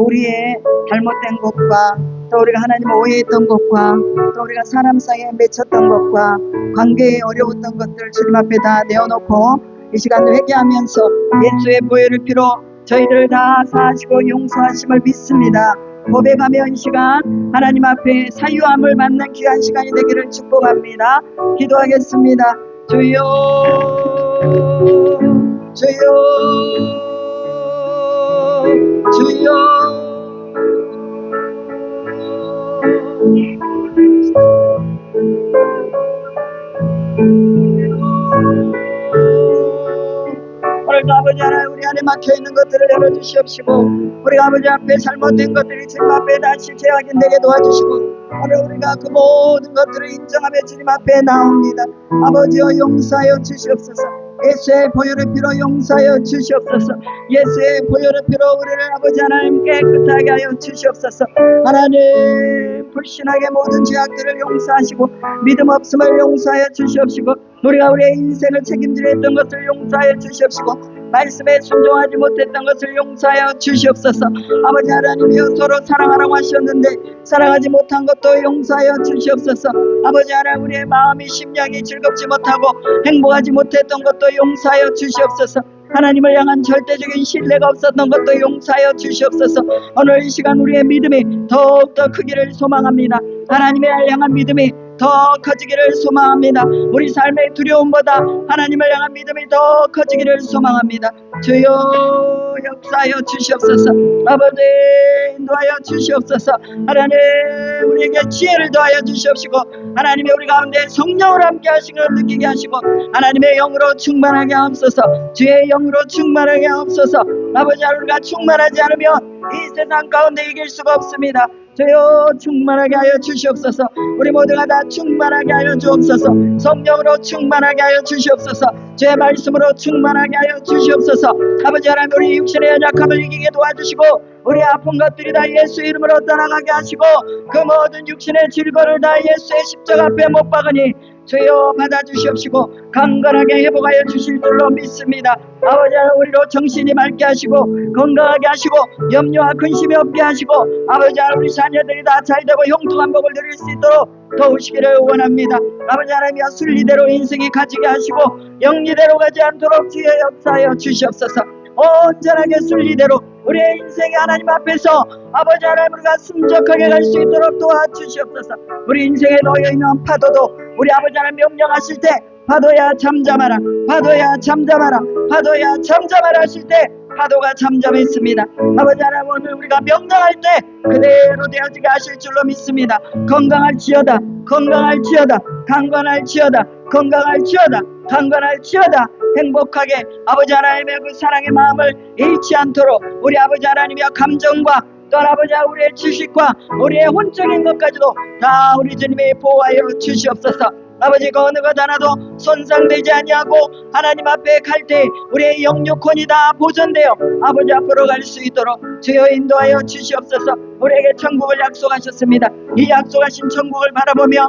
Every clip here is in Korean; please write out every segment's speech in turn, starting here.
우리의 잘못된 것과 또 우리가 하나님을 오해했던 것과 또 우리가 사람 사이에 맺혔던 것과 관계에 어려웠던 것들을 주님 앞에 다 내어놓고 이 시간을 회개하면서 예수의 보혈의 피로 저희들을 다 사하시고 용서하심을 믿습니다. 고백하며 이 시간 하나님 앞에 사유함을 만난 귀한 시간이 되기를 축복합니다. 기도하겠습니다. 주여 주여 주여 오늘도 아버지 하나님 우리 안에 막혀있는 것들을 열어주시옵시고 우리 아버지 앞에 잘못된 것들이 주님 앞에 다시 재확인되게 도와주시고 오늘 우리가 그 모든 것들을 인정하며 주님 앞에 나옵니다. 아버지여 용서하여 주시옵소서. 예수의 보혈의 피로 용서하여 주시옵소서. 예수의 보혈의 피로 우리를 아버지 하나님 깨끗하게 하여 주시옵소서. 하나님 불신하게 모든 죄악들을 용서하시고 믿음 없음을 용서하여 주시옵시고 우리가 우리의 인생을 책임지려 했던 것을 용서하여 주시옵시고 말씀에 순종하지 못했던 것을 용서하여 주시옵소서. 아버지 하나님이여 서로 사랑하라고 하셨는데 사랑하지 못한 것도 용서하여 주시옵소서. 아버지 하나님 우리의 마음이 심령이 즐겁지 못하고 행복하지 못했던 것도 용서하여 주시옵소서. 하나님을 향한 절대적인 신뢰가 없었던 것도 용서하여 주시옵소서. 오늘 이 시간 우리의 믿음이 더욱더 크기를 소망합니다. 하나님을 향한 믿음이 더 커지기를 소망합니다. 우리 삶의 두려움보다 하나님을 향한 믿음이 더 커지기를 소망합니다. 주여 역사하여 주시옵소서. 아버지 인도하여 주시옵소서. 하나님 우리에게 지혜를 더하여 주시옵시고 하나님의 우리 가운데 성령을 함께 하시는 걸 느끼게 하시고 하나님의 영으로 충만하게 하옵소서. 주의 영으로 충만하게 하옵소서. 아버지 우리가 충만하지 않으면 이 세상 가운데 이길 수가 없습니다. 주여 충만하게 하여 주시옵소서. 우리 모두가 다 충만하게 하여 주옵소서. 성령으로 충만하게 하여 주시옵소서. 주의 말씀으로 충만하게 하여 주시옵소서. 아버지 하나님 우리 육신의 연약함을 이기게 도와주시고 우리 아픈 것들이 다 예수 이름으로 떠나가게 하시고 그 모든 육신의 질거를 다 예수의 십자가 앞에 못 박으니 주여 받아주시옵시고 강건하게 회복하여 주실 줄로 믿습니다. 아버지 하나님 우리로 정신이 맑게 하시고 건강하게 하시고 염려와 근심이 없게 하시고 아버지 하나님 우리 자녀들이 다 잘되고 형통한 복을 누릴 수 있도록 도우시기를 원합니다. 아버지 하나님이여 순리대로 인생이 가지게 하시고 영리대로 가지 않도록 주의 역사하여 주시옵소서. 온전하게 순리대로 우리의 인생이 하나님 앞에서 아버지 하나님 우리가 순적하게 갈 수 있도록 도와주시옵소서. 우리 인생에 놓여있는 파도도 우리 아버지 하나님 명령하실 때 파도야 잠잠하라 파도야 잠잠하라 파도야 잠잠하라 하실 때 파도가 잠잠했습니다. 아버지 하나님 오늘 우리가 명령할 때 그대로 되어지게 하실 줄로 믿습니다. 건강할지어다 건강할지어다 강건할지어다 건강할지어다 강건할지어다 행복하게 아버지 하나님의 그 사랑의 마음을 잃지 않도록 우리 아버지 하나님의 감정과 또 아버지 우리의 지식과 우리의 혼적인 것까지도 다 우리 주님이 보호하여 주시옵소서. 아버지 그 어느 것 하나도 손상되지 아니하고 하나님 앞에 갈 때 우리의 영육혼이 다 보존되어 아버지 앞으로 갈 수 있도록 주여 인도하여 주시옵소서. 우리에게 천국을 약속하셨습니다. 이 약속하신 천국을 바라보며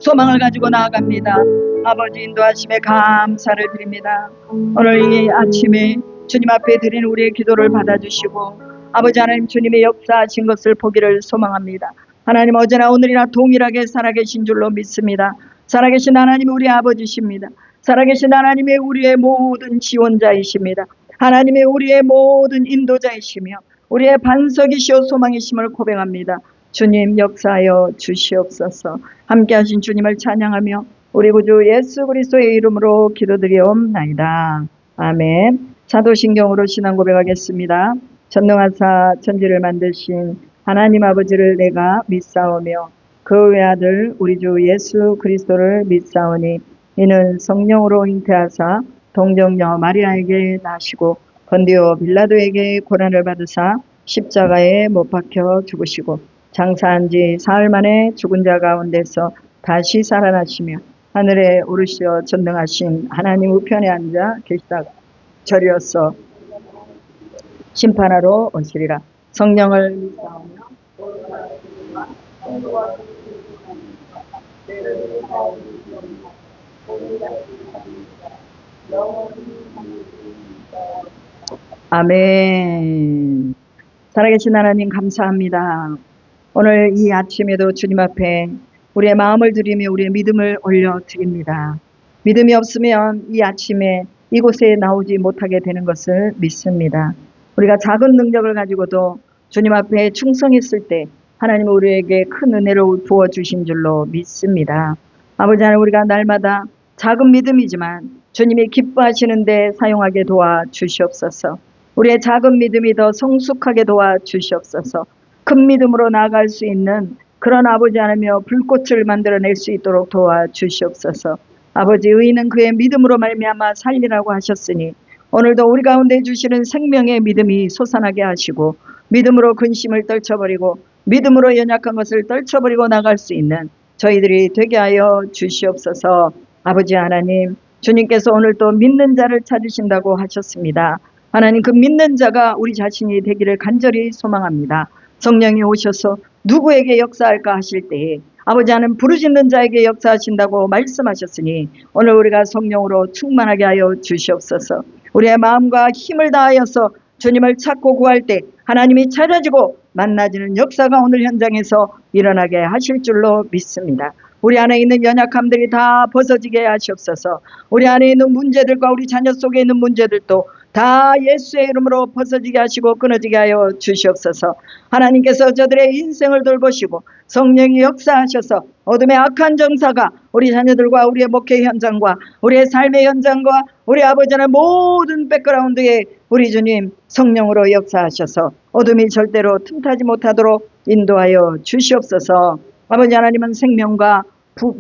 소망을 가지고 나아갑니다. 아버지 인도하심에 감사를 드립니다. 오늘 이 아침에 주님 앞에 드린 우리의 기도를 받아주시고 아버지 하나님 주님의 역사하신 것을 보기를 소망합니다. 하나님 어제나 오늘이나 동일하게 살아계신 줄로 믿습니다. 살아계신 하나님이 우리 아버지십니다. 살아계신 하나님이 우리의 모든 지원자이십니다. 하나님이 우리의 모든 인도자이시며 우리의 반석이시오 소망이심을 고백합니다. 주님 역사하여 주시옵소서. 함께하신 주님을 찬양하며 우리 구주 예수 그리스도의 이름으로 기도드리옵나이다. 아멘. 사도신경으로 신앙 고백하겠습니다. 전능하사 천지를 만드신 하나님 아버지를 내가 믿사오며 그 외아들 우리 주 예수 그리스도를 믿사오니 이는 성령으로 잉태하사 동정녀 마리아에게 나시고 본디오 빌라도에게 고난을 받으사 십자가에 못 박혀 죽으시고 장사한 지 사흘 만에 죽은 자 가운데서 다시 살아나시며 하늘에 오르시어 전능하신 하나님 우편에 앉아 계시다가 저리어서 심판하러 오시리라. 성령을 믿사오며 아멘. 살아계신 하나님 감사합니다. 오늘 이 아침에도 주님 앞에 우리의 마음을 드리며 우리의 믿음을 올려드립니다. 믿음이 없으면 이 아침에 이곳에 나오지 못하게 되는 것을 믿습니다. 우리가 작은 능력을 가지고도 주님 앞에 충성했을 때 하나님은 우리에게 큰 은혜를 부어주신 줄로 믿습니다. 아버지 하나님, 우리가 날마다 작은 믿음이지만 주님이 기뻐하시는 데 사용하게 도와주시옵소서. 우리의 작은 믿음이 더 성숙하게 도와주시옵소서. 큰 믿음으로 나아갈 수 있는 그런 아버지 하나며 불꽃을 만들어낼 수 있도록 도와주시옵소서. 아버지, 의인은 그의 믿음으로 말미암아 살리라고 하셨으니 오늘도 우리 가운데 주시는 생명의 믿음이 솟아나게 하시고, 믿음으로 근심을 떨쳐버리고 믿음으로 연약한 것을 떨쳐버리고 나갈 수 있는 저희들이 되게 하여 주시옵소서. 아버지 하나님, 주님께서 오늘 또 믿는 자를 찾으신다고 하셨습니다. 하나님, 그 믿는 자가 우리 자신이 되기를 간절히 소망합니다. 성령이 오셔서 누구에게 역사할까 하실 때에 아버지 하나님, 부르짖는 자에게 역사하신다고 말씀하셨으니 오늘 우리가 성령으로 충만하게 하여 주시옵소서. 우리의 마음과 힘을 다하여서 주님을 찾고 구할 때 하나님이 찾아지고 만나지는 역사가 오늘 현장에서 일어나게 하실 줄로 믿습니다. 우리 안에 있는 연약함들이 다 벗어지게 하시옵소서. 우리 안에 있는 문제들과 우리 자녀 속에 있는 문제들도 다 예수의 이름으로 벗어지게 하시고 끊어지게 하여 주시옵소서. 하나님께서 저들의 인생을 돌보시고 성령이 역사하셔서 어둠의 악한 정사가 우리 자녀들과 우리의 목회 현장과 우리의 삶의 현장과 우리 아버지의 모든 백그라운드에 우리 주님 성령으로 역사하셔서 어둠이 절대로 틈타지 못하도록 인도하여 주시옵소서. 아버지 하나님은 생명과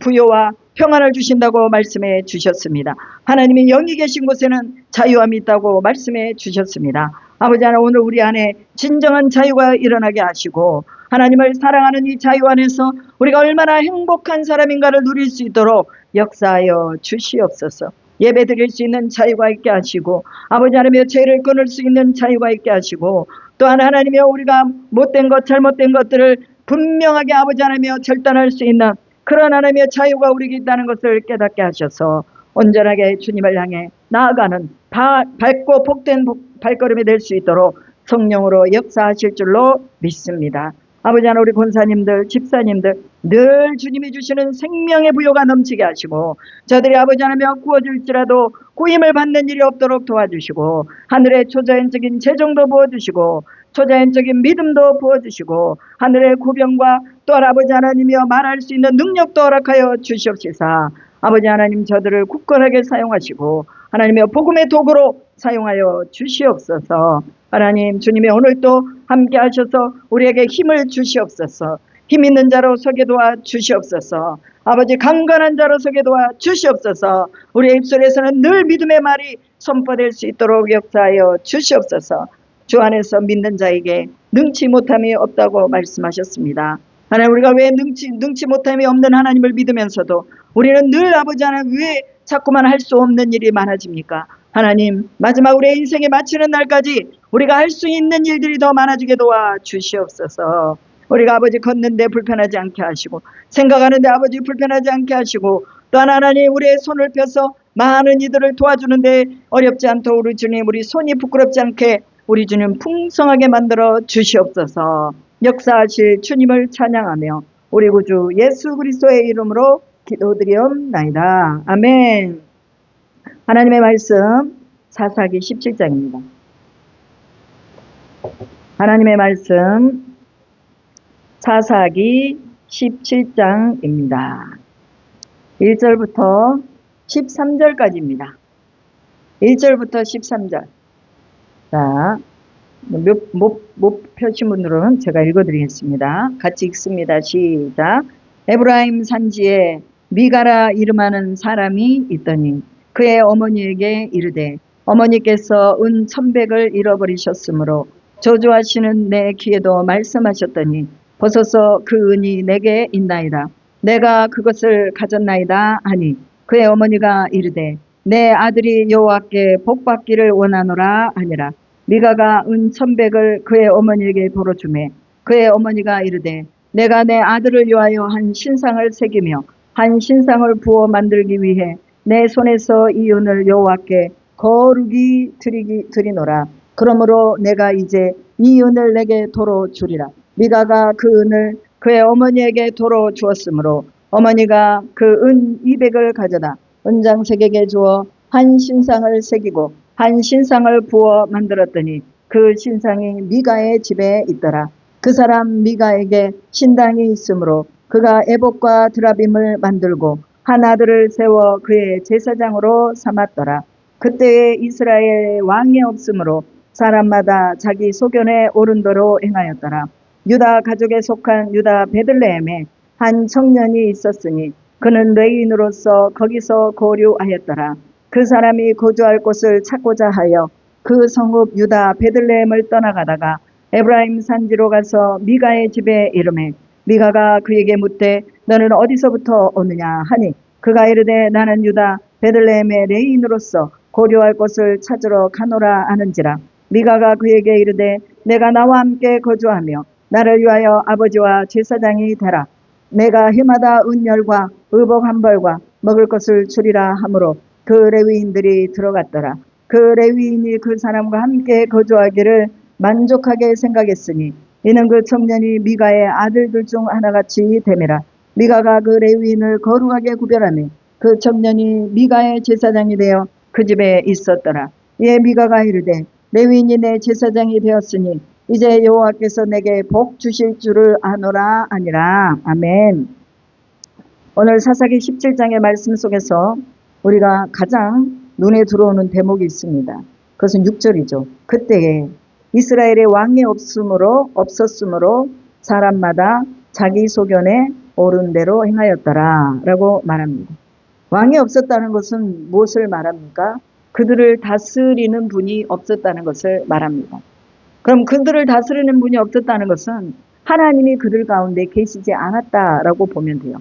부요와 평안을 주신다고 말씀해 주셨습니다. 하나님이 영이 계신 곳에는 자유함이 있다고 말씀해 주셨습니다. 아버지 하나님, 오늘 우리 안에 진정한 자유가 일어나게 하시고 하나님을 사랑하는 이 자유 안에서 우리가 얼마나 행복한 사람인가를 누릴 수 있도록 역사하여 주시옵소서. 예배 드릴 수 있는 자유가 있게 하시고 아버지 하나님의 죄를 끊을 수 있는 자유가 있게 하시고, 또한 하나님의 우리가 못된 것 잘못된 것들을 분명하게 아버지 하나님의 절단할 수 있는 그런 하나님의 자유가 우리에게 있다는 것을 깨닫게 하셔서 온전하게 주님을 향해 나아가는 밝고 복된 발걸음이 될 수 있도록 성령으로 역사하실 줄로 믿습니다. 아버지 하나님, 우리 권사님들, 집사님들 늘 주님이 주시는 생명의 부요가 넘치게 하시고 저들이 아버지 하나님여 구워질지라도 구임을 받는 일이 없도록 도와주시고 하늘의 초자연적인 재정도 부어주시고 초자연적인 믿음도 부어주시고 하늘의 구병과 또 아버지 하나님이여 말할 수 있는 능력도 허락하여 주시옵시사. 아버지 하나님, 저들을 굳건하게 사용하시고 하나님이여 복음의 도구로 사용하여 주시옵소서. 하나님, 주님이 오늘 또 함께 하셔서 우리에게 힘을 주시옵소서. 힘 있는 자로 서게 도와 주시옵소서. 아버지, 강건한 자로 서게 도와 주시옵소서. 우리의 입술에서는 늘 믿음의 말이 선포될 수 있도록 역사하여 주시옵소서. 주 안에서 믿는 자에게 능치 못함이 없다고 말씀하셨습니다. 하나님, 우리가 왜 능치 못함이 없는 하나님을 믿으면서도 우리는 늘 아버지 하나님 왜 자꾸만 할 수 없는 일이 많아집니까? 하나님, 마지막 우리의 인생에 마치는 날까지 우리가 할 수 있는 일들이 더 많아지게 도와 주시옵소서. 우리가 아버지 걷는데 불편하지 않게 하시고 생각하는데 아버지 불편하지 않게 하시고, 또한 하나님 우리의 손을 펴서 많은 이들을 도와주는데 어렵지 않도록 우리 주님, 우리 손이 부끄럽지 않게 우리 주님 풍성하게 만들어 주시옵소서. 역사하실 주님을 찬양하며 우리 구주 예수 그리스도의 이름으로 기도드리옵나이다. 아멘. 하나님의 말씀 사사기 17장입니다. 하나님의 말씀 사사기 17장입니다. 1절부터 13절까지입니다. 1절부터 13절. 자, 못 펴신 분들은 제가 읽어드리겠습니다. 같이 읽습니다. 시작. 에브라임 산지에 미가라 이름하는 사람이 있더니 그의 어머니에게 이르되 어머니께서 은 1,100을 잃어버리셨으므로 저주하시는 내 귀에도 말씀하셨더니 벗어서 그 은이 내게 있나이다. 내가 그것을 가졌나이다 하니 그의 어머니가 이르되 내 아들이 여호와께 복받기를 원하노라 하니라. 미가가 은 1,100을 그의 어머니에게 도로 주매 그의 어머니가 이르되 내가 내 아들을 위하여 한 신상을 새기며 한 신상을 부어 만들기 위해 내 손에서 이 은을 여호와께 거룩히 드리노라. 그러므로 내가 이제 이 은을 내게 도로 주리라. 미가가 그 은을 그의 어머니에게 도로 주었으므로 어머니가 그 은 200을 가져다 은장색에게 주어 한 신상을 새기고 한 신상을 부어 만들었더니 그 신상이 미가의 집에 있더라. 그 사람 미가에게 신당이 있으므로 그가 에봇과 드라빔을 만들고 한 아들을 세워 그의 제사장으로 삼았더라. 그때에 이스라엘 왕이 없으므로 사람마다 자기 소견에 오른 대로 행하였더라. 유다 가족에 속한 유다 베들레헴에 한 청년이 있었으니 그는 레인으로서 거기서 거류하였더라. 그 사람이 거주할 곳을 찾고자 하여 그 성읍 유다 베들레헴을 떠나가다가 에브라임 산지로 가서 미가의 집에 이르매 미가가 그에게 묻되 너는 어디서부터 오느냐 하니 그가 이르되 나는 유다 베들레헴의 레인으로서 고려할 곳을 찾으러 가노라 하는지라. 미가가 그에게 이르되 내가 나와 함께 거주하며 나를 위하여 아버지와 제사장이 되라. 내가 해마다 은열과 의복 한 벌과 먹을 것을 주리라 하므로 그 레위인들이 들어갔더라. 그 레위인이 그 사람과 함께 거주하기를 만족하게 생각했으니 이는 그 청년이 미가의 아들들 중 하나같이 됨이라. 미가가 그 레위인을 거룩하게 구별하며 그 청년이 미가의 제사장이 되어 그 집에 있었더라. 이에 미가가 이르되 레위인이 내 제사장이 되었으니 이제 여호와께서 내게 복 주실 줄을 아노라 아니라. 아멘. 오늘 사사기 17장의 말씀 속에서 우리가 가장 눈에 들어오는 대목이 있습니다. 그것은 6절이죠. 그때에 이스라엘의 왕이 없었으므로 사람마다 자기 소견에 옳은 대로 행하였더라 라고 말합니다. 왕이 없었다는 것은 무엇을 말합니까? 그들을 다스리는 분이 없었다는 것을 말합니다. 그럼 그들을 다스리는 분이 없었다는 것은 하나님이 그들 가운데 계시지 않았다라고 보면 돼요.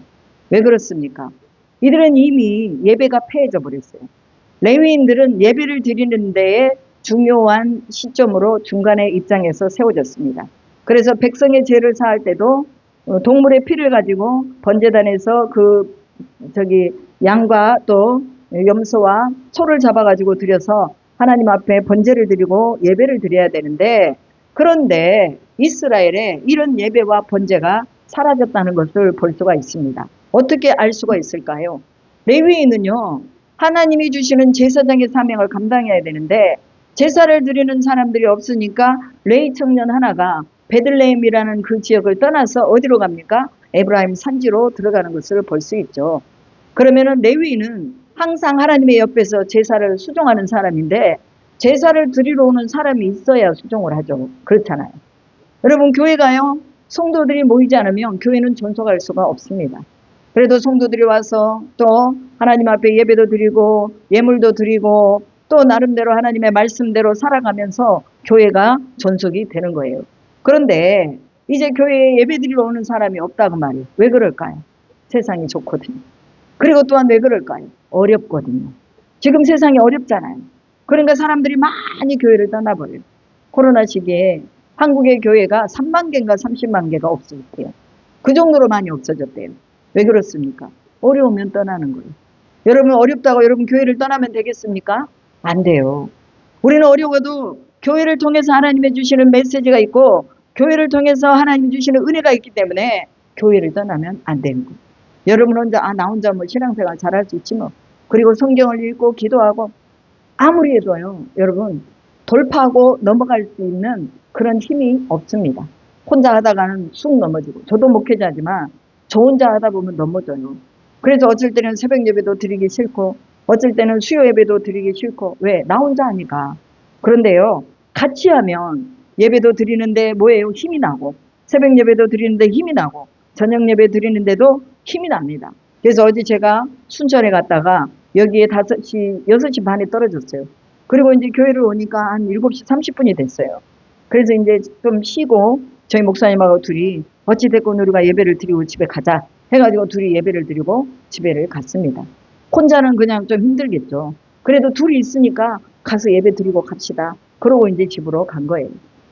왜 그렇습니까? 이들은 이미 예배가 폐해져 버렸어요. 레위인들은 예배를 드리는 데에 중요한 시점으로 중간에 입장에서 세워졌습니다. 그래서 백성의 죄를 사할 때도 동물의 피를 가지고 번제단에서 양과 또 염소와 소를 잡아가지고 드려서 하나님 앞에 번제를 드리고 예배를 드려야 되는데, 그런데 이스라엘에 이런 예배와 번제가 사라졌다는 것을 볼 수가 있습니다. 어떻게 알 수가 있을까요? 레위인은요, 하나님이 주시는 제사장의 사명을 감당해야 되는데 제사를 드리는 사람들이 없으니까 레위 청년 하나가 베들레헴이라는 그 지역을 떠나서 어디로 갑니까? 에브라임 산지로 들어가는 것을 볼 수 있죠. 그러면은 레위인은 항상 하나님의 옆에서 제사를 수종하는 사람인데 제사를 드리러 오는 사람이 있어야 수종을 하죠. 그렇잖아요. 여러분, 교회가요, 성도들이 모이지 않으면 교회는 존속할 수가 없습니다. 그래도 성도들이 와서 또 하나님 앞에 예배도 드리고 예물도 드리고 또 나름대로 하나님의 말씀대로 살아가면서 교회가 존속이 되는 거예요. 그런데 이제 교회에 예배 드리러 오는 사람이 없다고 말이에요. 왜 그럴까요? 세상이 좋거든요. 그리고 또한 왜 그럴까요? 어렵거든요. 지금 세상이 어렵잖아요. 그러니까 사람들이 많이 교회를 떠나버려요. 코로나 시기에 한국의 교회가 3만 개인가 30만 개가 없어졌대요. 그 정도로 많이 없어졌대요. 왜 그렇습니까? 어려우면 떠나는 거예요. 여러분, 어렵다고 여러분 교회를 떠나면 되겠습니까? 안 돼요. 우리는 어려워도 교회를 통해서 하나님의 주시는 메시지가 있고 교회를 통해서 하나님 주시는 은혜가 있기 때문에 교회를 떠나면 안 되는 거예요. 여러분 혼자 나 혼자 뭐 신앙생활 잘할 수 있지 뭐. 그리고 성경을 읽고 기도하고 아무리 해도요, 여러분 돌파하고 넘어갈 수 있는 그런 힘이 없습니다. 혼자 하다가는 쑥 넘어지고, 저도 목회자지만 저 혼자 하다 보면 넘어져요. 그래서 어쩔 때는 새벽 예배도 드리기 싫고 어쩔 때는 수요 예배도 드리기 싫고. 왜? 나 혼자 하니까. 그런데요, 같이 하면 예배도 드리는데 뭐예요? 힘이 나고, 새벽 예배도 드리는데 힘이 나고, 저녁 예배 드리는데도 힘이 납니다. 그래서 어제 제가 순천에 갔다가 여기에 6시 반에 떨어졌어요. 그리고 이제 교회를 오니까 한 7시 30분이 됐어요. 그래서 이제 좀 쉬고 저희 목사님하고 둘이 어찌됐건 우리가 예배를 드리고 집에 가자 해가지고 둘이 예배를 드리고 집에를 갔습니다. 혼자는 그냥 좀 힘들겠죠. 그래도 둘이 있으니까 가서 예배 드리고 갑시다. 그러고 이제 집으로 간 거예요.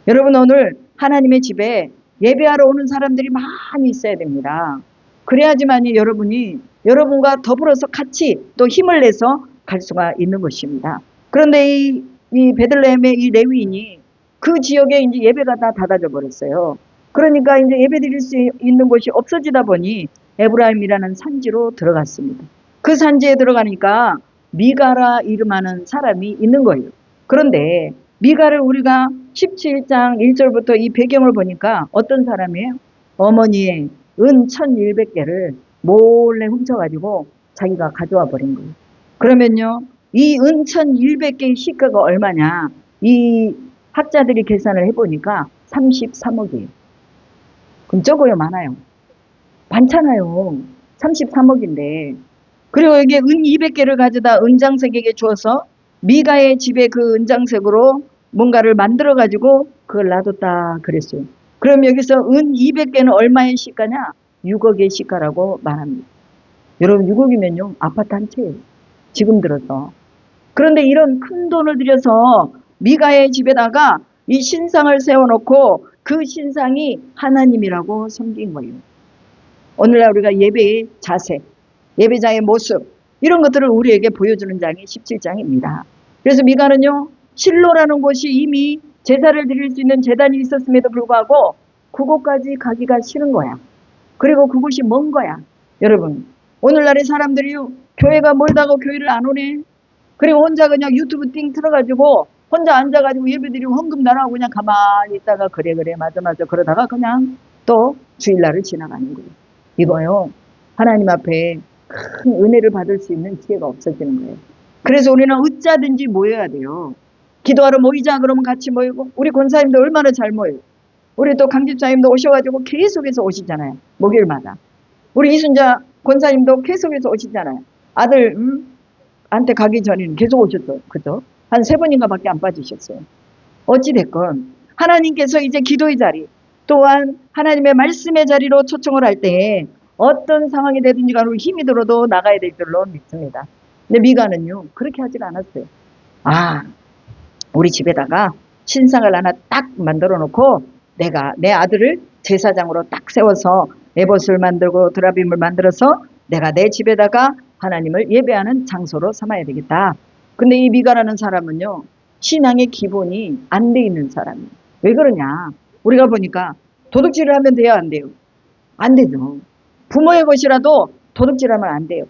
여러분, 오늘 하나님의 집에 예배하러 오는 사람들이 많이 있어야 됩니다. 그래야지만이 여러분이 여러분과 더불어서 같이 또 힘을 내서 갈 수가 있는 것입니다. 그런데 이 이 베들레헴의 이 레위인이 그 지역에 이제 예배가 다 닫아져 버렸어요. 그러니까 이제 예배 드릴 수 있는 곳이 없어지다 보니 에브라임이라는 산지로 들어갔습니다. 그 산지에 들어가니까 미가라 이름하는 사람이 있는 거예요. 그런데 미가를 우리가 17장 1절부터 이 배경을 보니까 어떤 사람이에요? 어머니의 은 1100개를 몰래 훔쳐가지고 자기가 가져와 버린 거예요. 그러면요, 이 은 1100개의 시가가 얼마냐? 이 학자들이 계산을 해보니까 33억이에요. 그럼 적어요, 많아요? 많잖아요. 33억인데. 그리고 여기에 은 200개를 가져다 은장색에게 주어서 미가의 집에 그 은장색으로 뭔가를 만들어가지고 그걸 놔뒀다 그랬어요. 그럼 여기서 은 200개는 얼마의 시가냐? 6억의 시가라고 말합니다. 여러분 6억이면요 아파트 한 채예요. 지금 들어서. 그런데 이런 큰 돈을 들여서 미가의 집에다가 이 신상을 세워놓고 그 신상이 하나님이라고 섬긴 거예요. 오늘날 우리가 예배의 자세, 예배자의 모습 이런 것들을 우리에게 보여주는 장이 17장입니다. 그래서 미가는요 실로라는 곳이 이미 제사를 드릴 수 있는 제단이 있었음에도 불구하고 그곳까지 가기가 싫은 거야. 그리고 그곳이 먼 거야. 여러분 오늘날의 사람들이요 교회가 멀다고 교회를 안 오네. 그리고 혼자 그냥 유튜브 띵 틀어가지고 혼자 앉아가지고 예배드리고 헌금 나라고 그냥 가만히 있다가 그래 맞아 그러다가 그냥 또 주일날을 지나가는 거예요. 이거요 하나님 앞에 큰 은혜를 받을 수 있는 기회가 없어지는 거예요. 그래서 우리는 어쩌든지 모여야 돼요. 기도하러 모이자 그러면 같이 모이고 우리 권사님도 얼마나 잘 모여요. 우리 또 강집사님도 오셔가지고 계속해서 오시잖아요. 목요일마다. 우리 이순자 권사님도 계속해서 오시잖아요. 아들 한테 가기 전에는 계속 오셨죠. 그죠? 한 3번인가 밖에 안 빠지셨어요. 어찌됐건 하나님께서 이제 기도의 자리 또한 하나님의 말씀의 자리로 초청을 할 때 어떤 상황이 되든지 간에 힘이 들어도 나가야 될 줄로 믿습니다. 근데 미가는요 그렇게 하질 않았어요. 아 우리 집에다가 신상을 하나 딱 만들어 놓고 내가 내 아들을 제사장으로 딱 세워서 에봇을 만들고 드라빔을 만들어서 내가 내 집에다가 하나님을 예배하는 장소로 삼아야 되겠다. 근데 이 미가라는 사람은요 신앙의 기본이 안 돼 있는 사람이에요. 왜 그러냐 우리가 보니까 도둑질을 하면 돼요 안 돼요? 안 되죠. 부모의 것이라도 도둑질하면 안 돼요.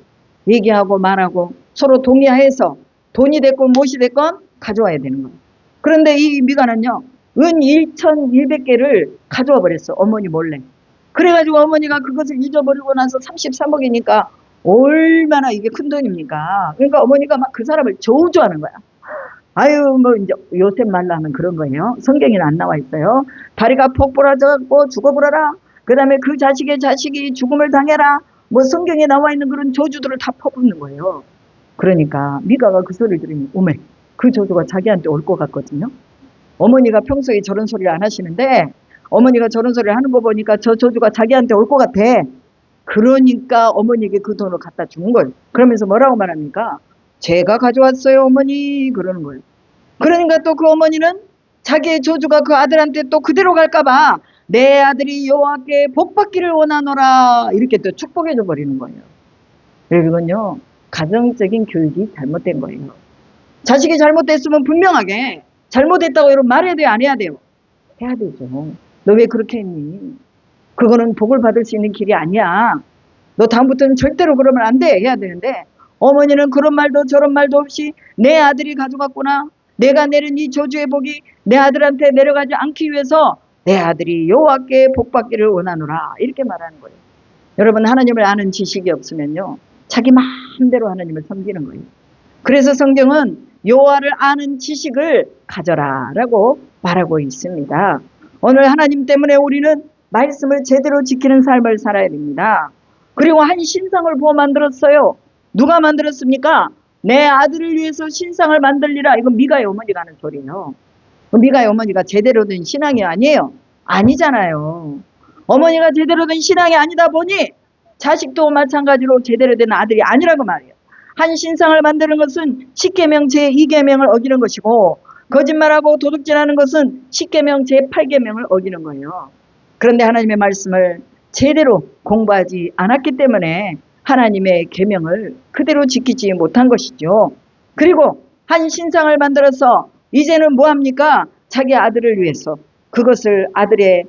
얘기하고 말하고 서로 동의해서 돈이 됐건 무엇이 됐건 가져와야 되는 거예요. 그런데 이 미가는요 은 1100개를 가져와 버렸어. 어머니 몰래. 그래가지고 어머니가 그것을 잊어버리고 나서 33억이니까 얼마나 이게 큰 돈입니까? 그러니까 어머니가 막 그 사람을 저주하는 거야. 아유 뭐 이제 요새 말로 하면 그런 거예요. 성경에는 안 나와 있어요. 다리가 폭 부러져갖고 죽어버려라. 그 다음에 그 자식의 자식이 죽음을 당해라. 뭐 성경에 나와 있는 그런 저주들을 다 퍼붓는 거예요. 그러니까 미가가 그 소리를 들으니 오메 그 저주가 자기한테 올 것 같거든요. 어머니가 평소에 저런 소리를 안 하시는데 어머니가 저런 소리를 하는 거 보니까 저 저주가 자기한테 올 것 같아. 그러니까 어머니에게 그 돈을 갖다 준 거예요. 그러면서 뭐라고 말합니까? 제가 가져왔어요 어머니 그러는 거예요. 그러니까 또 그 어머니는 자기의 저주가 그 아들한테 또 그대로 갈까봐 내 아들이 여호와께 복받기를 원하노라 이렇게 또 축복해 줘 버리는 거예요. 이건요 가정적인 교육이 잘못된 거예요. 자식이 잘못됐으면 분명하게 잘못했다고 여러분 말해야 돼요 안 해야 돼요? 해야 되죠. 너 왜 그렇게 했니? 그거는 복을 받을 수 있는 길이 아니야. 너 다음부터는 절대로 그러면 안 돼 해야 되는데 어머니는 그런 말도 저런 말도 없이 내 아들이 가져갔구나. 내가 내린 이 저주의 복이 내 아들한테 내려가지 않기 위해서 내 아들이 여호와께 복받기를 원하노라 이렇게 말하는 거예요. 여러분 하나님을 아는 지식이 없으면요 자기 마음대로 하나님을 섬기는 거예요. 그래서 성경은 여호와를 아는 지식을 가져라 라고 말하고 있습니다. 오늘 하나님 때문에 우리는 말씀을 제대로 지키는 삶을 살아야 됩니다. 그리고 한 신상을 부어 만들었어요. 누가 만들었습니까? 내 아들을 위해서 신상을 만들리라. 이건 미가의 어머니가 하는 소리예요. 미가의 어머니가 제대로 된 신앙이 아니에요. 아니잖아요. 어머니가 제대로 된 신앙이 아니다 보니 자식도 마찬가지로 제대로 된 아들이 아니라고 말이에요. 한 신상을 만드는 것은 십계명 제2계명을 어기는 것이고 거짓말하고 도둑질하는 것은 십계명 제8계명을 어기는 거예요. 그런데 하나님의 말씀을 제대로 공부하지 않았기 때문에 하나님의 계명을 그대로 지키지 못한 것이죠. 그리고 한 신상을 만들어서 이제는 뭐합니까? 자기 아들을 위해서 그것을 아들의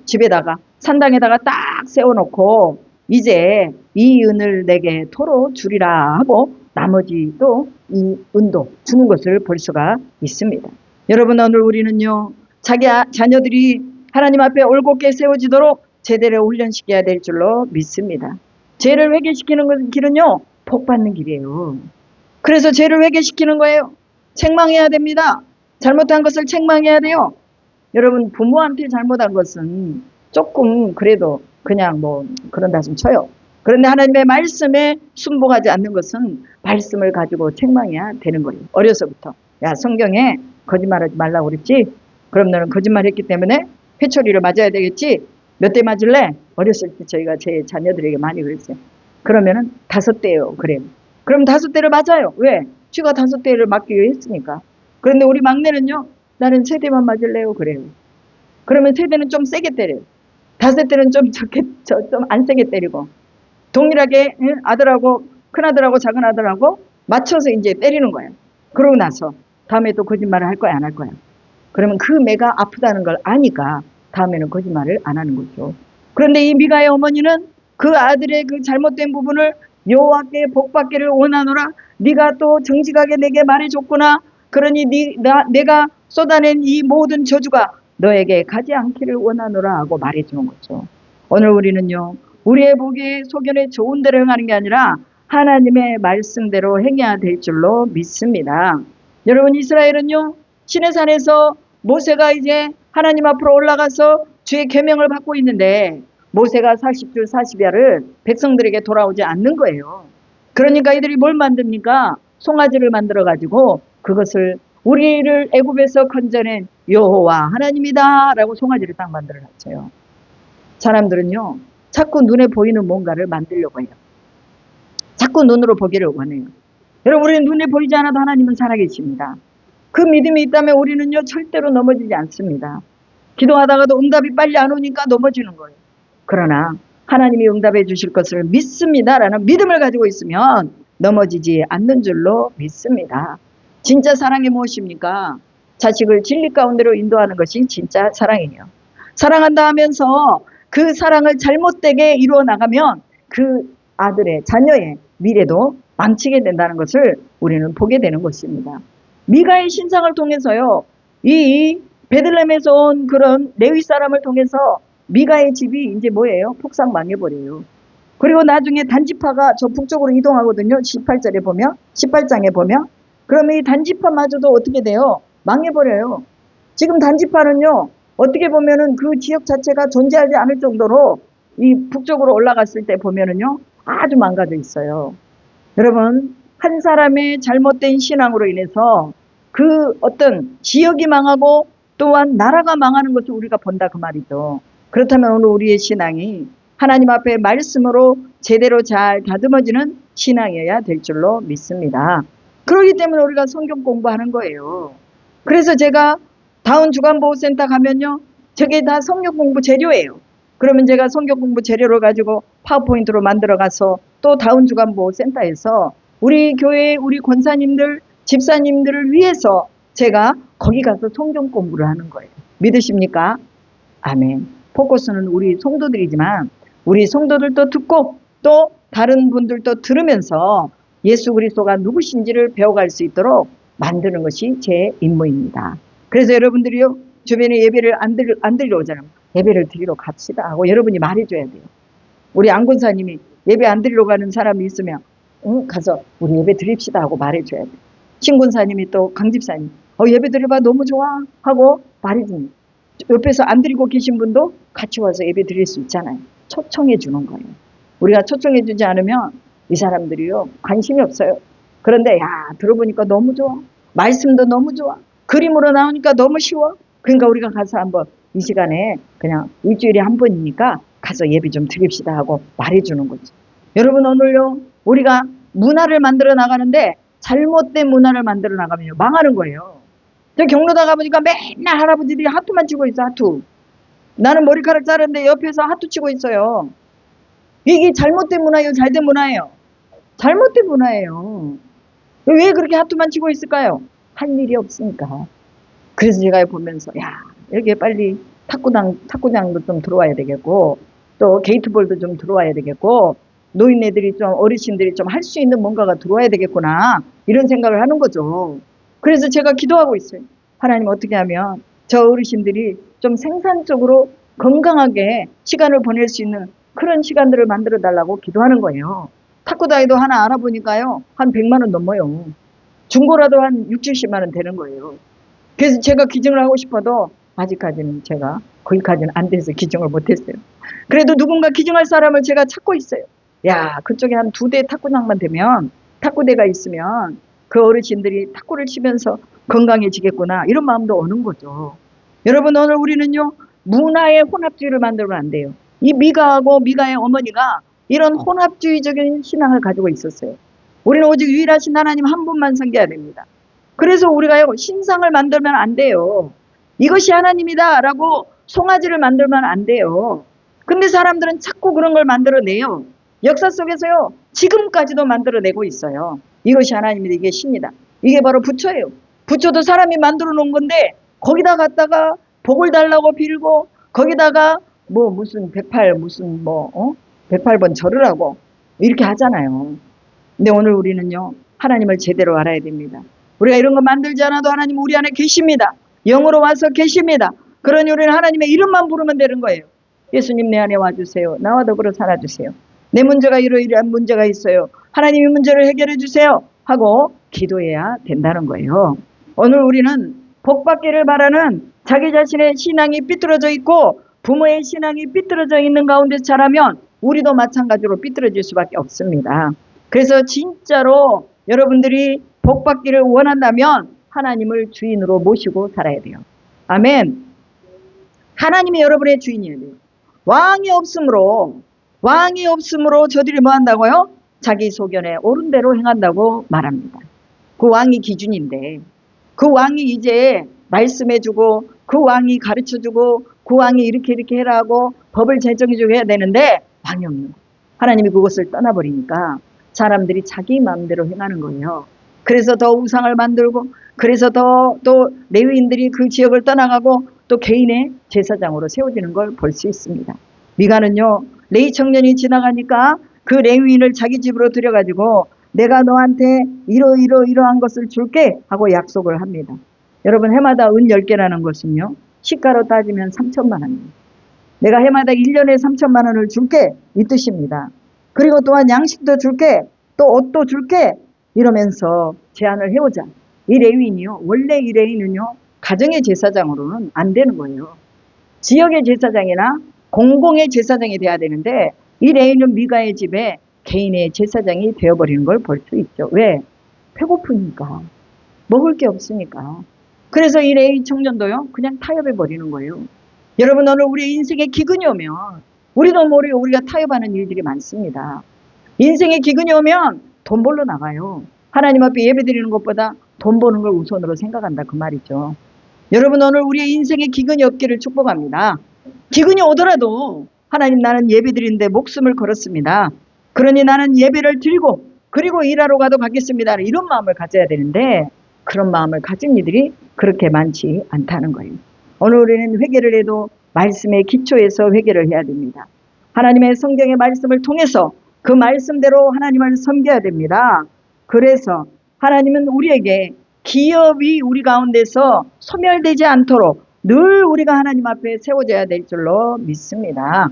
집에다가 산당에다가 딱 세워놓고 이제 이 은을 내게 토로 주리라 하고 나머지 또 이 은도 주는 것을 볼 수가 있습니다. 여러분 오늘 우리는요 자기 자녀들이 하나님 앞에 올곧게 세워지도록 제대로 훈련시켜야 될 줄로 믿습니다. 죄를 회개시키는 길은요 복 받는 길이에요. 그래서 죄를 회개시키는 거예요. 책망해야 됩니다. 잘못한 것을 책망해야 돼요. 여러분 부모한테 잘못한 것은 조금 그래도 그냥 뭐 그런다 좀 쳐요. 그런데 하나님의 말씀에 순복하지 않는 것은 말씀을 가지고 책망해야 되는 거예요. 어려서부터. 야 성경에 거짓말하지 말라고 그랬지? 그럼 너는 거짓말했기 때문에 회초리를 맞아야 되겠지? 몇 대 맞을래? 어렸을 때 저희가 제 자녀들에게 많이 그랬어요. 그러면은 5대요. 그래요. 그럼 5대를 맞아요. 왜? 쥐가 5대를 맞기 위해 했으니까. 그런데 우리 막내는요. 나는 3대만 맞을래요. 그래요. 그러면 3대는 좀 세게 때려요. 5대는 좀 안 세게 때리고 동일하게 아들하고 큰아들하고 작은아들하고 맞춰서 이제 때리는 거예요. 그러고 나서 다음에 또 거짓말을 할 거야 안 할 거야. 그러면 그 매가 아프다는 걸 아니까 다음에는 거짓말을 안 하는 거죠. 그런데 이 미가의 어머니는 그 아들의 그 잘못된 부분을 여호와께 복받기를 원하노라. 네가 또 정직하게 내게 말해줬구나. 그러니 내가 쏟아낸 이 모든 저주가 너에게 가지 않기를 원하노라 하고 말해주는 거죠. 오늘 우리는요. 우리의 보기에 소견에 좋은 대로 행하는 게 아니라 하나님의 말씀대로 행해야 될 줄로 믿습니다. 여러분 이스라엘은요. 시내산에서 모세가 이제 하나님 앞으로 올라가서 주의 계명을 받고 있는데 모세가 40주 40야를 백성들에게 돌아오지 않는 거예요. 그러니까 이들이 뭘 만듭니까? 송아지를 만들어 가지고 그것을 우리를 애굽에서 건져낸 여호와 하나님이다 라고 송아지를 딱 만들어 놨어요. 사람들은요. 자꾸 눈에 보이는 뭔가를 만들려고 해요. 자꾸 눈으로 보기를 원해요. 여러분 우리는 눈에 보이지 않아도 하나님은 살아계십니다. 그 믿음이 있다면 우리는요 절대로 넘어지지 않습니다. 기도하다가도 응답이 빨리 안 오니까 넘어지는 거예요. 그러나 하나님이 응답해 주실 것을 믿습니다라는 믿음을 가지고 있으면 넘어지지 않는 줄로 믿습니다. 진짜 사랑이 무엇입니까? 자식을 진리 가운데로 인도하는 것이 진짜 사랑이에요. 사랑한다 하면서 그 사랑을 잘못되게 이루어 나가면 그 아들의 자녀의 미래도 망치게 된다는 것을 우리는 보게 되는 것입니다. 미가의 신상을 통해서요. 이 베들레헴에서 온 그런 레위 사람을 통해서 미가의 집이 이제 뭐예요? 폭삭 망해버려요. 그리고 나중에 단지파가 저 북쪽으로 이동하거든요. 18장에 보면. 그러면 이 단지파마저도 어떻게 돼요? 망해버려요. 지금 단지파는요. 어떻게 보면은 그 지역 자체가 존재하지 않을 정도로 이 북쪽으로 올라갔을 때 보면은요. 아주 망가져 있어요. 여러분 한 사람의 잘못된 신앙으로 인해서 그 어떤 지역이 망하고 또한 나라가 망하는 것을 우리가 본다 그 말이죠. 그렇다면 오늘 우리의 신앙이 하나님 앞에 말씀으로 제대로 잘 다듬어지는 신앙이어야 될 줄로 믿습니다. 그렇기 때문에 우리가 성경 공부하는 거예요. 그래서 제가 다운 주간보호센터 가면요. 저게 다 성경 공부 재료예요. 그러면 제가 성경 공부 재료를 가지고 파워포인트로 만들어 가서 또 다운 주간보호센터에서 우리 교회 우리 권사님들 집사님들을 위해서 제가 거기 가서 성경 공부를 하는 거예요. 믿으십니까? 아멘. 포커스는 우리 성도들이지만 우리 성도들도 듣고 또 다른 분들도 들으면서 예수 그리스도가 누구신지를 배워갈 수 있도록 만드는 것이 제 임무입니다. 그래서 여러분들이요 주변에 예배를 안 드리러 오잖아요. 예배를 드리러 갑시다 하고 여러분이 말해줘야 돼요. 우리 안군사님이 예배 안 드리러 가는 사람이 있으면 가서 우리 예배 드립시다 하고 말해줘야 돼요. 신군사님이 또 강집사님 예배 드려봐 너무 좋아 하고 말해줍니다. 옆에서 안 드리고 계신 분도 같이 와서 예배 드릴 수 있잖아요. 초청해 주는 거예요. 우리가 초청해 주지 않으면 이 사람들이요 관심이 없어요. 그런데 들어보니까 너무 좋아. 말씀도 너무 좋아. 그림으로 나오니까 너무 쉬워. 그러니까 우리가 가서 한번 이 시간에 그냥 일주일에 한 번이니까 가서 예배 좀 드립시다 하고 말해주는 거죠. 여러분 오늘요 우리가 문화를 만들어 나가는데 잘못된 문화를 만들어 나가면 망하는 거예요. 저 경로당 가보니까 맨날 할아버지들이 하투만 치고 있어. 하투. 나는 머리카락 자르는데 옆에서 하투 치고 있어요. 이게 잘못된 문화예요? 잘된 문화예요? 잘못된 문화예요. 왜 그렇게 하투만 치고 있을까요? 할 일이 없으니까. 그래서 제가 보면서 야 여기에 빨리 탁구장도 좀 들어와야 되겠고 또 게이트볼도 좀 들어와야 되겠고 노인네들이 좀 어르신들이 좀 할 수 있는 뭔가가 들어와야 되겠구나 이런 생각을 하는 거죠. 그래서 제가 기도하고 있어요. 하나님 어떻게 하면 저 어르신들이 좀 생산적으로 건강하게 시간을 보낼 수 있는 그런 시간들을 만들어 달라고 기도하는 거예요. 탁구다이도 하나 알아보니까요 한 100만 원 넘어요. 중고라도 한 6, 70만 원 되는 거예요. 그래서 제가 기증을 하고 싶어도 아직까지는 제가 거기까지는 안 돼서 기증을 못했어요. 그래도 누군가 기증할 사람을 제가 찾고 있어요. 야 그쪽에 한 2대 탁구장만 되면 탁구대가 있으면 그 어르신들이 탁구를 치면서 건강해지겠구나 이런 마음도 오는 거죠. 여러분 오늘 우리는요 문화의 혼합주의를 만들면 안 돼요. 이 미가하고 미가의 어머니가 이런 혼합주의적인 신앙을 가지고 있었어요. 우리는 오직 유일하신 하나님 한 분만 섬겨야 됩니다. 그래서 우리가요 신상을 만들면 안 돼요. 이것이 하나님이다 라고 송아지를 만들면 안 돼요. 근데 사람들은 자꾸 그런 걸 만들어내요. 역사 속에서요 지금까지도 만들어내고 있어요. 이것이 하나님이다 이게 신이다. 이게 바로 부처예요. 부처도 사람이 만들어 놓은 건데 거기다 갖다가 복을 달라고 빌고 거기다가 뭐 무슨 108 무슨 108번 절을 하고 이렇게 하잖아요. 근데 오늘 우리는요 하나님을 제대로 알아야 됩니다. 우리가 이런 거 만들지 않아도 하나님 우리 안에 계십니다. 영으로 와서 계십니다. 그러니 우리는 하나님의 이름만 부르면 되는 거예요. 예수님 내 안에 와주세요. 나와 더불어 살아주세요. 내 문제가 이러이러한 문제가 있어요. 하나님이 문제를 해결해 주세요. 하고 기도해야 된다는 거예요. 오늘 우리는 복받기를 바라는 자기 자신의 신앙이 삐뚤어져 있고 부모의 신앙이 삐뚤어져 있는 가운데 자라면 우리도 마찬가지로 삐뚤어질 수밖에 없습니다. 그래서 진짜로 여러분들이 복받기를 원한다면 하나님을 주인으로 모시고 살아야 돼요. 아멘. 하나님이 여러분의 주인이어야 돼요. 왕이 없으므로 저들이 뭐 한다고요? 자기 소견에 옳은 대로 행한다고 말합니다. 그 왕이 기준인데 그 왕이 이제 말씀해주고 그 왕이 가르쳐주고 그 왕이 이렇게 해라 하고 법을 제정해주고 해야 되는데 왕이 없는 거예요. 하나님이 그것을 떠나버리니까 사람들이 자기 마음대로 행하는 거예요. 그래서 더 우상을 만들고 그래서 더 또 레위인들이 그 지역을 떠나가고 또 개인의 제사장으로 세워지는 걸 볼 수 있습니다. 미가는요 레위 청년이 지나가니까 그 레위인을 자기 집으로 들여가지고 내가 너한테 이러한 것을 줄게 하고 약속을 합니다. 여러분 해마다 은 10개라는 것은요 시가로 따지면 3천만 원입니다. 내가 해마다 1년에 3천만 원을 줄게 이 뜻입니다. 그리고 또한 양식도 줄게 또 옷도 줄게 이러면서 제안을 해오자. 이 레위인이요 원래 이 레위는요 가정의 제사장으로는 안 되는 거예요. 지역의 제사장이나 공공의 제사장이 돼야 되는데 이 레위는 미가의 집에 개인의 제사장이 되어버리는 걸 볼 수 있죠. 왜? 배고프니까 먹을 게 없으니까. 그래서 이 레위 청년도요 그냥 타협해버리는 거예요. 여러분 오늘 우리 인생에 기근이 오면 우리도 모르게 우리가 타협하는 일들이 많습니다. 인생에 기근이 오면 돈 벌러 나가요. 하나님 앞에 예배드리는 것보다 돈 버는 걸 우선으로 생각한다 그 말이죠. 여러분 오늘 우리의 인생에 기근이 없기를 축복합니다. 기근이 오더라도 하나님 나는 예배드리는데 목숨을 걸었습니다. 그러니 나는 예배를 드리고 그리고 일하러 가도 가겠습니다. 이런 마음을 가져야 되는데 그런 마음을 가진 이들이 그렇게 많지 않다는 거예요. 오늘 우리는 회개를 해도 말씀의 기초에서 회개를 해야 됩니다. 하나님의 성경의 말씀을 통해서 그 말씀대로 하나님을 섬겨야 됩니다. 그래서 하나님은 우리에게 기업이 우리 가운데서 소멸되지 않도록 늘 우리가 하나님 앞에 세워져야 될 줄로 믿습니다.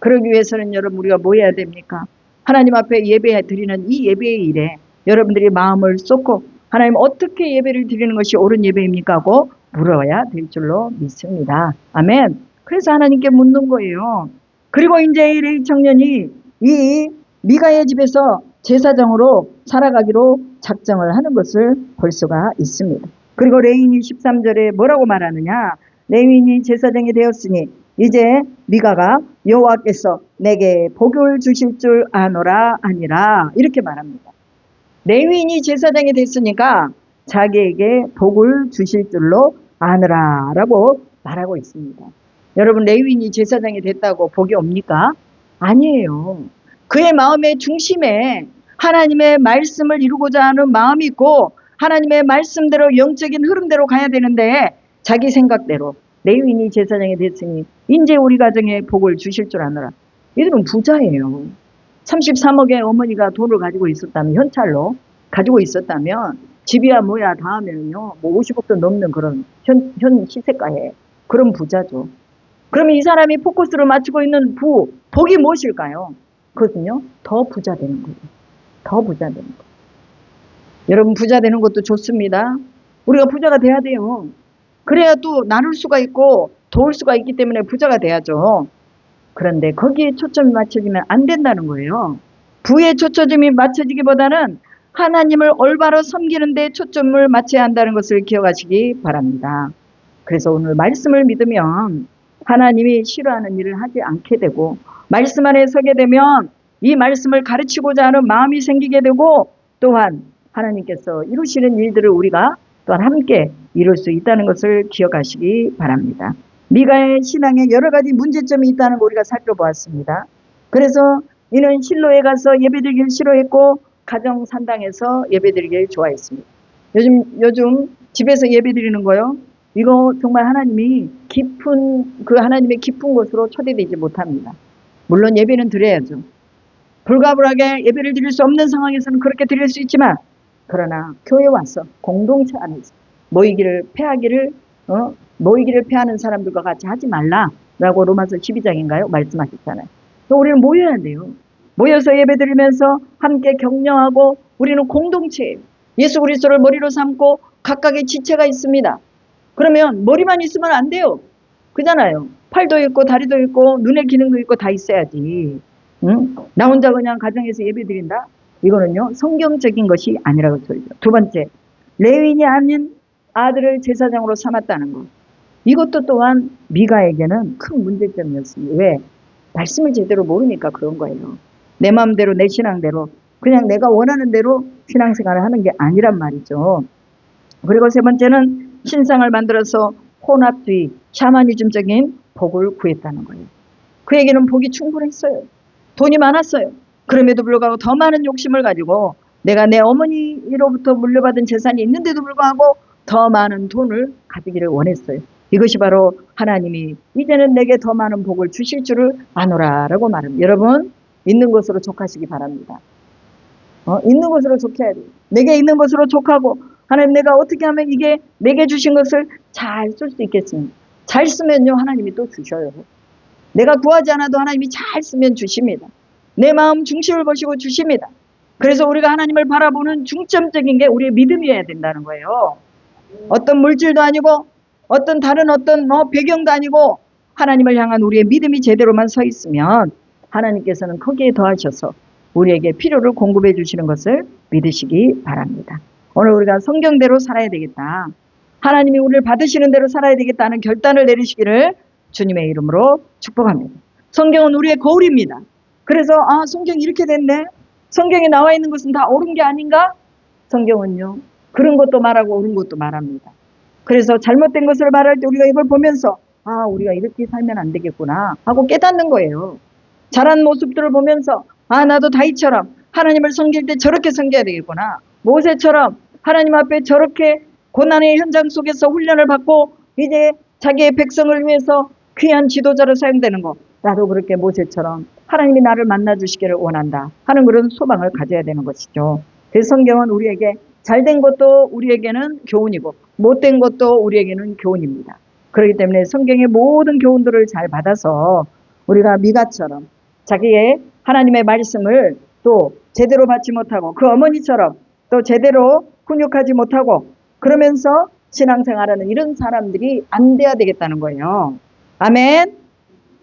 그러기 위해서는 여러분 우리가 뭐 해야 됩니까? 하나님 앞에 예배 드리는 이 예배의 일에 여러분들이 마음을 쏟고 하나님 어떻게 예배를 드리는 것이 옳은 예배입니까? 하고 물어야 될 줄로 믿습니다. 아멘. 그래서 하나님께 묻는 거예요. 그리고 이제 이 레위 청년이 이 미가의 집에서 제사장으로 살아가기로 작정을 하는 것을 볼 수가 있습니다. 그리고 레위인이 13절에 뭐라고 말하느냐? 레위인이 제사장이 되었으니 이제 미가가 여호와께서 내게 복을 주실 줄 아노라 아니라 이렇게 말합니다. 레위인이 제사장이 됐으니까 자기에게 복을 주실 줄로 아느라 라고 말하고 있습니다. 여러분 레위인이 제사장이 됐다고 복이 옵니까? 아니에요. 그의 마음의 중심에 하나님의 말씀을 이루고자 하는 마음이 있고 하나님의 말씀대로 영적인 흐름대로 가야 되는데 자기 생각대로 레위인이 제사장이 됐으니 이제 우리 가정에 복을 주실 줄 아노라. 이들은 부자예요. 33억의 어머니가 돈을 가지고 있었다면, 현찰로 가지고 있었다면 집이야 뭐야 다 하면요 뭐 50억도 넘는 그런 현 시세가에 그런 부자죠. 그러면 이 사람이 포커스를 맞추고 있는 복이 무엇일까요? 그것은요 더 부자 되는 거예요. 더 부자 되는 거예요. 여러분 부자 되는 것도 좋습니다. 우리가 부자가 돼야 돼요. 그래야 또 나눌 수가 있고 도울 수가 있기 때문에 부자가 돼야죠. 그런데 거기에 초점이 맞춰지면 안 된다는 거예요. 부에 초점이 맞춰지기보다는 하나님을 올바로 섬기는 데 초점을 맞춰야 한다는 것을 기억하시기 바랍니다. 그래서 오늘 말씀을 믿으면 하나님이 싫어하는 일을 하지 않게 되고, 말씀 안에 서게 되면 이 말씀을 가르치고자 하는 마음이 생기게 되고, 또한 하나님께서 이루시는 일들을 우리가 또한 함께 이룰 수 있다는 것을 기억하시기 바랍니다. 미가의 신앙에 여러 가지 문제점이 있다는 거 우리가 살펴보았습니다. 그래서 이는 실로에 가서 예배드리기를 싫어했고 가정 산당에서 예배드리기를 좋아했습니다. 요즘 집에서 예배드리는 거요. 이거 정말 하나님이 하나님의 깊은 곳으로 초대되지 못합니다. 물론 예배는 드려야죠. 불가불하게 예배를 드릴 수 없는 상황에서는 그렇게 드릴 수 있지만, 그러나 교회 와서 공동체 안에서 모이기를 패하는 사람들과 같이 하지 말라라고 로마서 12장인가요? 말씀하셨잖아요. 우리는 모여야 돼요. 모여서 예배드리면서 함께 격려하고, 우리는 공동체예요. 예수 그리스도를 머리로 삼고 각각의 지체가 있습니다. 그러면 머리만 있으면 안 돼요. 그잖아요. 팔도 있고 다리도 있고 눈의 기능도 있고 다 있어야지. 응? 나 혼자 그냥 가정에서 예배드린다? 이거는요 성경적인 것이 아니라고 소리죠. 두 번째, 레위인이 아닌 아들을 제사장으로 삼았다는 것. 이것도 또한 미가에게는 큰 문제점이었습니다. 왜? 말씀을 제대로 모르니까 그런 거예요. 내 마음대로 내 신앙대로 그냥 내가 원하는 대로 신앙생활을 하는 게 아니란 말이죠. 그리고 세 번째는 신상을 만들어서 혼합주의, 샤머니즘적인 복을 구했다는 거예요. 그에게는 복이 충분했어요. 돈이 많았어요. 그럼에도 불구하고 더 많은 욕심을 가지고 내가 내 어머니로부터 물려받은 재산이 있는데도 불구하고 더 많은 돈을 가지기를 원했어요. 이것이 바로 하나님이 이제는 내게 더 많은 복을 주실 줄을 아노라라고 말합니다. 여러분 있는 것으로 족하시기 바랍니다. 있는 것으로 족해야 돼요. 내게 있는 것으로 족하고, 하나님 내가 어떻게 하면 이게 내게 주신 것을 잘 쓸 수 있겠습니까? 잘 쓰면요 하나님이 또 주셔요. 내가 구하지 않아도 하나님이 잘 쓰면 주십니다. 내 마음 중심을 보시고 주십니다. 그래서 우리가 하나님을 바라보는 중점적인 게 우리의 믿음이어야 된다는 거예요. 어떤 물질도 아니고 어떤 다른 배경도 아니고 하나님을 향한 우리의 믿음이 제대로만 서 있으면 하나님께서는 거기에 더하셔서 우리에게 필요를 공급해 주시는 것을 믿으시기 바랍니다. 오늘 우리가 성경대로 살아야 되겠다. 하나님이 우리를 받으시는 대로 살아야 되겠다는 결단을 내리시기를 주님의 이름으로 축복합니다. 성경은 우리의 거울입니다. 그래서 성경이 이렇게 됐네. 성경에 나와 있는 것은 다 옳은 게 아닌가? 성경은요 그런 것도 말하고 옳은 것도 말합니다. 그래서 잘못된 것을 말할 때 우리가 이걸 보면서 우리가 이렇게 살면 안 되겠구나 하고 깨닫는 거예요. 잘한 모습들을 보면서 나도 다윗처럼 하나님을 섬길 때 저렇게 섬겨야 되겠구나. 모세처럼 하나님 앞에 저렇게 고난의 현장 속에서 훈련을 받고 이제 자기의 백성을 위해서 귀한 지도자로 사용되는 거. 나도 그렇게 모세처럼 하나님이 나를 만나주시기를 원한다 하는 그런 소망을 가져야 되는 것이죠. 그래서 성경은 우리에게 잘된 것도 우리에게는 교훈이고 못된 것도 우리에게는 교훈입니다. 그렇기 때문에 성경의 모든 교훈들을 잘 받아서 우리가 미가처럼 자기의 하나님의 말씀을 또 제대로 받지 못하고 그 어머니처럼 또 제대로 훈육하지 못하고 그러면서 신앙생활하는 이런 사람들이 안 돼야 되겠다는 거예요. 아멘.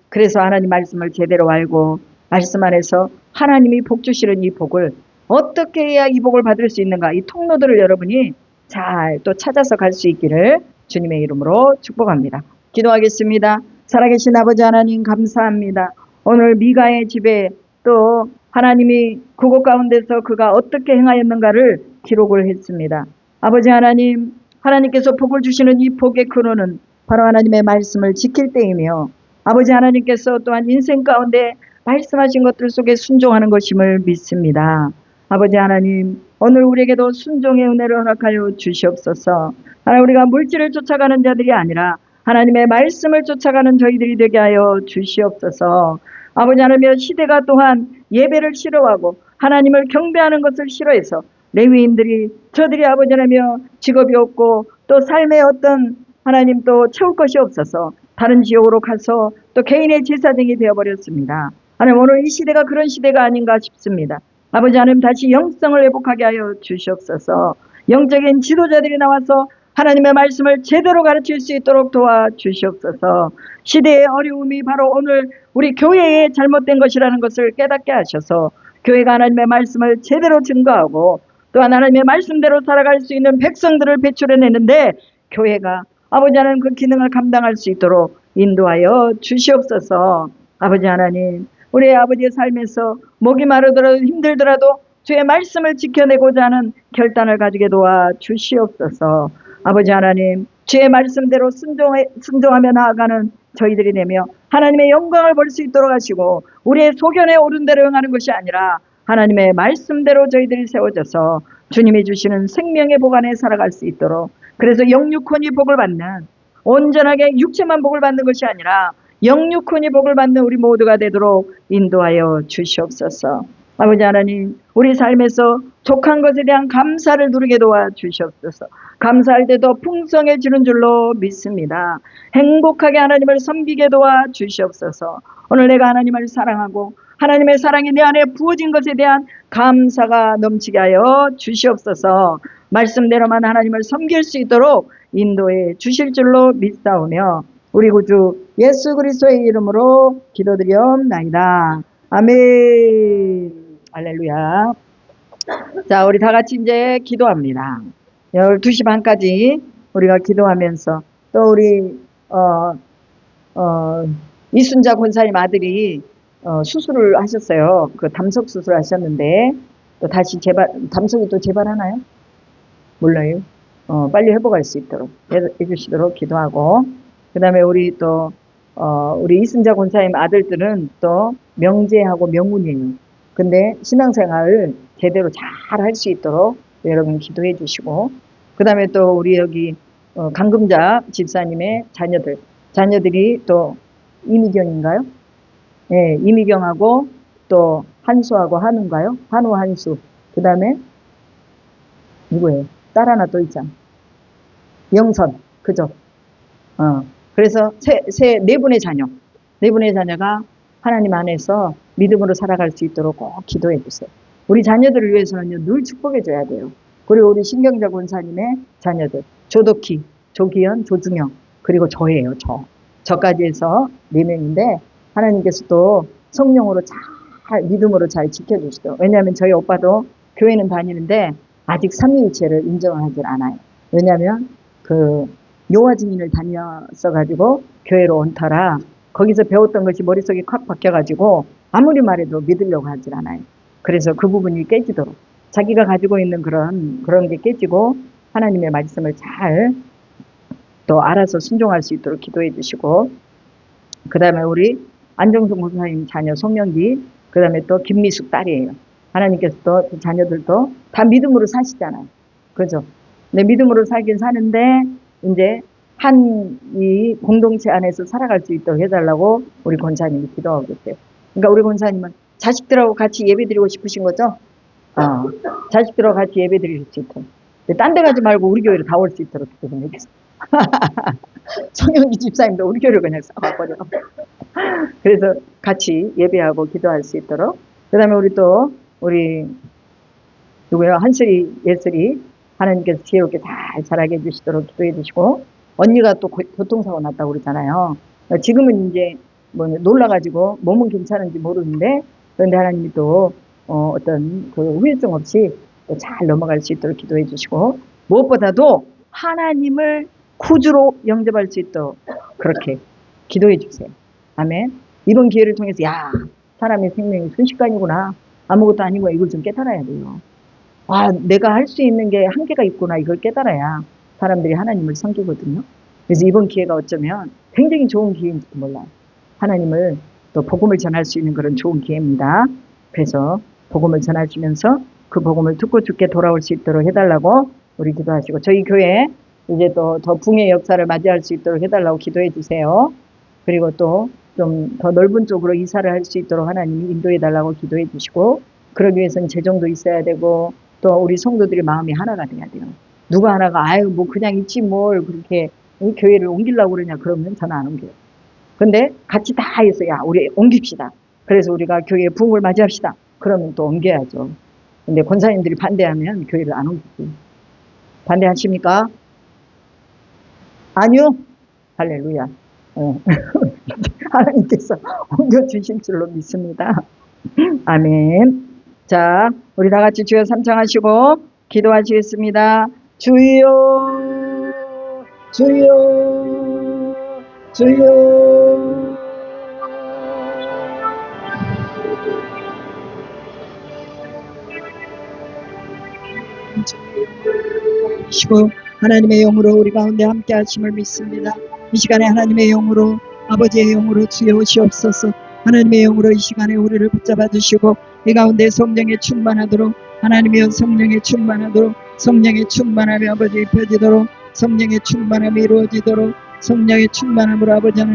그래서 하나님 말씀을 제대로 알고 말씀 안에서 하나님이 복 주시는 이 복을 어떻게 해야 이 복을 받을 수 있는가, 이 통로들을 여러분이 잘 또 찾아서 갈 수 있기를 주님의 이름으로 축복합니다. 기도하겠습니다. 살아계신 아버지 하나님 감사합니다. 오늘 미가의 집에 또 하나님이 그곳 가운데서 그가 어떻게 행하였는가를 기록을 했습니다. 아버지 하나님, 하나님께서 복을 주시는 이 복의 근원은 바로 하나님의 말씀을 지킬 때이며 아버지 하나님께서 또한 인생 가운데 말씀하신 것들 속에 순종하는 것임을 믿습니다. 아버지 하나님, 오늘 우리에게도 순종의 은혜를 허락하여 주시옵소서. 하나님, 우리가 물질을 쫓아가는 자들이 아니라 하나님의 말씀을 쫓아가는 저희들이 되게 하여 주시옵소서. 아버지 하나님, 시대가 또한 예배를 싫어하고 하나님을 경배하는 것을 싫어해서 레위인들이 저들이 아버지 하나님 직업이 없고 또 삶의 어떤 하나님 또 채울 것이 없어서 다른 지역으로 가서 또 개인의 제사장이 되어버렸습니다. 하나님, 오늘 이 시대가 그런 시대가 아닌가 싶습니다. 아버지 하나님, 다시 영성을 회복하게 하여 주시옵소서. 영적인 지도자들이 나와서 하나님의 말씀을 제대로 가르칠 수 있도록 도와주시옵소서. 시대의 어려움이 바로 오늘 우리 교회의 잘못된 것이라는 것을 깨닫게 하셔서 교회가 하나님의 말씀을 제대로 증거하고 또한 하나님의 말씀대로 살아갈 수 있는 백성들을 배출해내는데 교회가 아버지 하나님 그 기능을 감당할 수 있도록 인도하여 주시옵소서. 아버지 하나님, 우리 아버지의 삶에서 목이 마르더라도 힘들더라도 주의 말씀을 지켜내고자 하는 결단을 가지게 도와 주시옵소서. 아버지 하나님, 주의 말씀대로 순종하며 나아가는 저희들이 되며 하나님의 영광을 볼 수 있도록 하시고 우리의 소견에 옳은 대로 행하는 것이 아니라 하나님의 말씀대로 저희들이 세워져서 주님이 주시는 생명의 복 안에 살아갈 수 있도록, 그래서 영육혼이 복을 받는, 온전하게 육체만 복을 받는 것이 아니라 영육혼이 복을 받는 우리 모두가 되도록 인도하여 주시옵소서. 아버지 하나님, 우리 삶에서 족한 것에 대한 감사를 누리게 도와주시옵소서. 감사할 때도 풍성해지는 줄로 믿습니다. 행복하게 하나님을 섬기게 도와주시옵소서. 오늘 내가 하나님을 사랑하고 하나님의 사랑이 내 안에 부어진 것에 대한 감사가 넘치게 하여 주시옵소서. 말씀대로만 하나님을 섬길 수 있도록 인도해 주실 줄로 믿사오며 우리 구주 예수 그리스도의 이름으로 기도드리옵나이다. 아멘. 할렐루야. 자, 우리 다 같이 이제 기도합니다. 12시 반까지 우리가 기도하면서 또 우리 이순자 권사님 아들이 수술을 하셨어요. 그 담석 수술 하셨는데 또 다시 담석이 또 재발하나요? 몰라요. 빨리 회복할 수 있도록 해주시도록 기도하고, 그 다음에 우리 또 우리 이순자 권사님 아들들은 또 명재하고 명훈이에요. 근데 신앙생활을 제대로 잘 할 수 있도록 여러분 기도해 주시고, 그 다음에 또 우리 여기 강금자 집사님의 자녀들이 또 이미경인가요? 네, 이미경하고 또 한수하고 한우인가요? 한우, 한수. 그 다음에 누구예요? 딸 하나 또 있잖아. 영선, 그죠? 그래서 네 분의 자녀가 하나님 안에서 믿음으로 살아갈 수 있도록 꼭 기도해 주세요. 우리 자녀들을 위해서는요, 늘 축복해 줘야 돼요. 그리고 우리 신경자 권사님의 자녀들, 조덕희, 조기현, 조중영, 그리고 저예요, 저까지 해서 4명인데, 하나님께서 또 성령으로 믿음으로 잘 지켜주시더라고요. 왜냐하면 저희 오빠도 교회는 다니는데, 아직 삼위일체를 인정하지 않아요. 왜냐하면 그 요한 증인을 다녔어가지고 교회로 온 터라 거기서 배웠던 것이 머릿속에 콱 박혀가지고 아무리 말해도 믿으려고 하질 않아요. 그래서 그 부분이 깨지도록 자기가 가지고 있는 그런 게 깨지고 하나님의 말씀을 잘 또 알아서 순종할 수 있도록 기도해 주시고, 그 다음에 우리 안정숙 목사님 자녀 송명기, 그 다음에 또 김미숙 딸이에요. 하나님께서 또 자녀들도 다 믿음으로 사시잖아요. 그죠? 근데 믿음으로 살긴 사는데 이제 이 공동체 안에서 살아갈 수 있도록 해달라고 우리 권사님이 기도하고 계세요. 그러니까 우리 권사님은 자식들하고 같이 예배 드리고 싶으신 거죠? 자식들하고 같이 예배 드릴 수 있도록. 딴 데 가지 말고 우리 교회로 다 올 수 있도록 기도해 주세요. 성영기 집사님도 우리 교회로 그냥 싹 와버려. 그래서 같이 예배하고 기도할 수 있도록. 그 다음에 우리 누구요? 한슬이, 예슬이 하나님께서 지혜롭게 잘 자라게 해주시도록 기도해 주시고, 언니가 또 교통사고 났다고 그러잖아요. 지금은 이제 뭐 놀라가지고 몸은 괜찮은지 모르는데, 그런데 하나님이 또 어떤 그 후유증 없이 또 잘 넘어갈 수 있도록 기도해 주시고, 무엇보다도 하나님을 구주로 영접할 수 있도록 그렇게 기도해 주세요. 아멘. 이번 기회를 통해서 사람의 생명이 순식간이구나, 아무것도 아니고 이걸 좀 깨달아야 돼요. 내가 할 수 있는 게 한계가 있구나, 이걸 깨달아야 사람들이 하나님을 섬기거든요. 그래서 이번 기회가 어쩌면 굉장히 좋은 기회인지도 몰라요. 하나님을 또 복음을 전할 수 있는 그런 좋은 기회입니다. 그래서 복음을 전하시면서 그 복음을 듣고 죽게 돌아올 수 있도록 해달라고 우리 기도하시고, 저희 교회 이제 또 더 붕의 역사를 맞이할 수 있도록 해달라고 기도해 주세요. 그리고 또 좀 더 넓은 쪽으로 이사를 할 수 있도록 하나님이 인도해 달라고 기도해 주시고, 그러기 위해서는 재정도 있어야 되고, 또 우리 성도들의 마음이 하나가 돼야 돼요. 누가 하나가 아유 뭐 그냥 있지 뭘 그렇게 이 교회를 옮기려고 그러냐 그러면 저는 안 옮겨요. 근데 같이 다 해서 야 우리 옮깁시다. 그래서 우리가 교회의 부흥을 맞이합시다. 그러면 또 옮겨야죠. 근데 권사님들이 반대하면 교회를 안 옮기지. 반대하십니까? 아니요. 할렐루야. 하나님께서 옮겨주실 줄로 믿습니다. 아멘. 자, 우리 다 같이 주여 삼창하시고 기도하시겠습니다. 주여, 주여, 주여. 시고 하나님의 영으로 우리 가운데 함께 하심을 믿습니다. 이 시간에 하나님의 영으로 아버지의 영으로 주여 오시옵소서. 하나님의 영으로 이 시간에 우리를 붙잡아 주시고 이 가운데 성령에 충만하도록 하나님의 성령에 충만하도록 성령의 충만함이 아버지 입혀지도록 성령의 충만함이 이루어지도록 성령의 충만함으로 아버지 하나님